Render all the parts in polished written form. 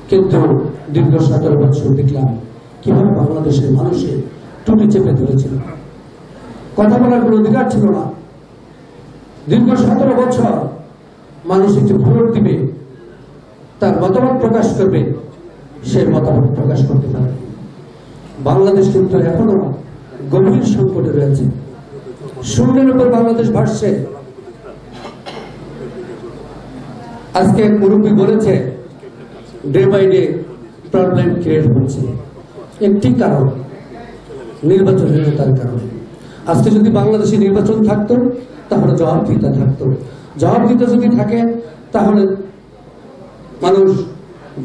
কিন্তু দীর্ঘ 17 বছর দেখলাম কিভাবে বাংলাদেশের মানুষের টুপি চেপে ধরেছিল, কথা বলার কোনো অধিকার ছিল না। দীর্ঘ 17 বছর মানুষ একটি ভোট দিবে, তার মতামত প্রকাশ করবে, সে মতামত প্রকাশ করতে পারে। বাংলাদেশ কিন্তু এখনো গভীর সংকটে রয়েছে। শূন্যের উপর বাংলাদেশ ভাসছে। আজকে মুরব্বী বলেছে day by day problem create হচ্ছে। একটি কারণ নির্বাচনহীনতার কারণে। আজকে যদি বাংলাদেশে নির্বাচন থাকতো তাহলে জবাবদিহিতা থাকতো। জবাবদিহিতা যদি থাকে তাহলে মানুষ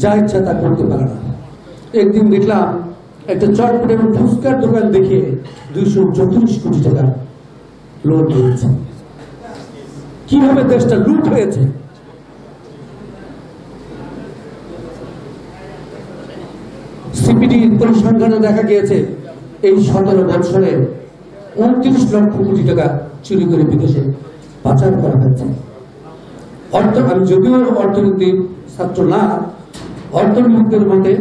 যা ইচ্ছা তা করতে পারে না। একদিন দেখলাম একটা চটপটের ফুচকার দোকান দেখে 234 কোটি টাকা লোন দিয়েছে। কিভাবে দেশটা লুট হয়েছে। সিপিডি পরিসংখ্যানে দেখা গিয়েছে এই 17 বছরে 29 লক্ষ কোটি টাকা চুরি করে বিদেশে পাচার করা হয়েছে। আমি যদিও অর্থনীতির ছাত্র না, অর্থনীতির মতে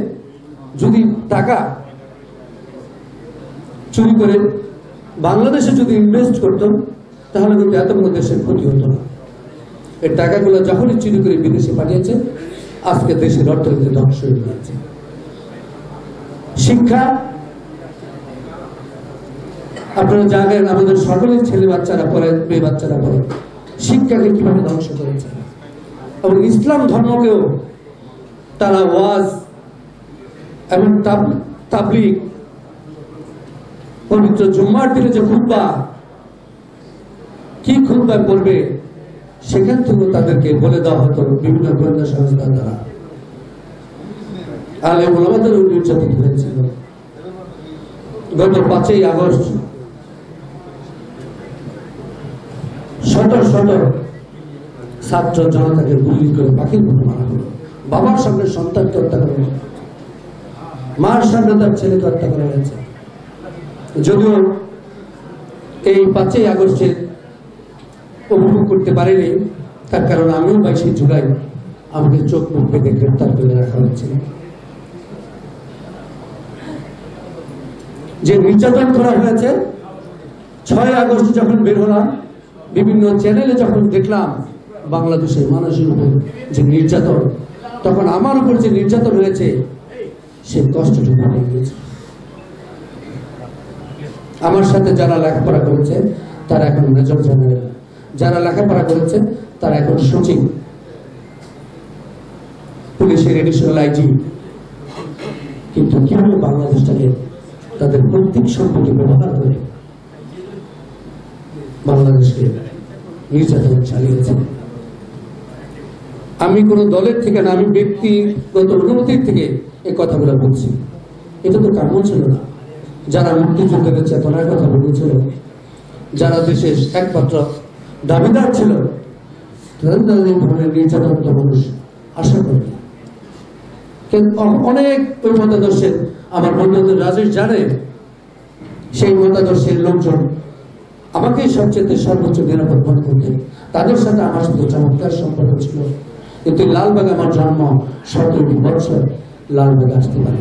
যদি টাকা চুরি করে বাংলাদেশে যদি ইনভেস্ট করতাম তাহলে কিন্তু এত বড় দেশের ক্ষতি হতো না। এই টাকাগুলো যখনই চুরি করে বিদেশে পাঠিয়েছে আজকে দেশের অর্থনীতি ধ্বংস হয়ে গিয়েছে। শিক্ষা আপনারা জানেন, আমাদের সকলের ছেলে বাচ্চারা পড়ে, মেয়ে বাচ্চারা পড়ে। শিক্ষাকে কিভাবে ধ্বংস করেছে এবং ইসলাম ধর্মকেও তারা ওয়াজ এবং তাবলীগ, পবিত্র জুম্মার দিনে যে খুতবা, কি খুতবা করবে সেখান থেকে তাদেরকে বলে দেওয়া হতো বিভিন্ন গোয়েন্দা সংস্থার দ্বারা। আলেম ওলামাদেরও নির্যাতিত হয়েছিল। গত 5ই আগস্ট শত শত ছাত্র জনতাকে গুলি করে পাখির মতো মারা হলো। বাবার সামনে সন্তানকে হত্যা করা হয়েছে, মার সামনে তার ছেলেকে হত্যা করা হয়েছে। যদিও এই 5ই আগস্টে উপভোগ করতে পারিনি, তার কারণ আমিও 22শে জুলাই আমাকে চোখ মুখ পেতে গ্রেপ্তার করে রাখা হয়েছিল। যে নির্যাতন করা হয়েছে, 6 আগস্ট যখন বের হলাম বিভিন্ন চ্যানেলে যখন দেখলাম বাংলাদেশের মানুষের উপর যে নির্যাতন, তখন আমার উপর যে নির্যাতন হয়েছে সে কষ্টটুকু হয়ে গেছে। আমার সাথে যারা লেখাপড়া করেছে তারা এখন মেজর জেনারেল, যারা লেখাপড়া করেছে তারা এখন সচিব, পুলিশের এডিশনাল আইজি। কিন্তু কিভাবে বাংলাদেশটাকে তাদের প্রত্যেক সম্পত্তি ব্যবহার করে বাংলাদেশকে নির্যাতন চালিয়েছে। আমি কোন দলের থেকে না, আমি ব্যক্তিগত অনুমতির থেকে এই কথাগুলো বলছি। এটা তো কাম্য ছিল না। যারা মুক্তিযুদ্ধের চেতনার কথা বলেছিল, যারা দেশের একমাত্র দাবিদার ছিল, এই ধরনের নির্যাতন তো মানুষ আশা করে। অনেক ওই মতাদর্শের, আমার বন্ধুদের রাজেশ জানে, সেই মতাদর্শের লোকজন আমাকে সবচেয়ে সর্বোচ্চ নিরাপদ মনে করতেন। তাদের সাথে আমার সাথে চমৎকার সম্পর্ক ছিল। কিন্তু লালবাগে আমার জন্ম, 17 বছর লালবাগে আসতে পারে।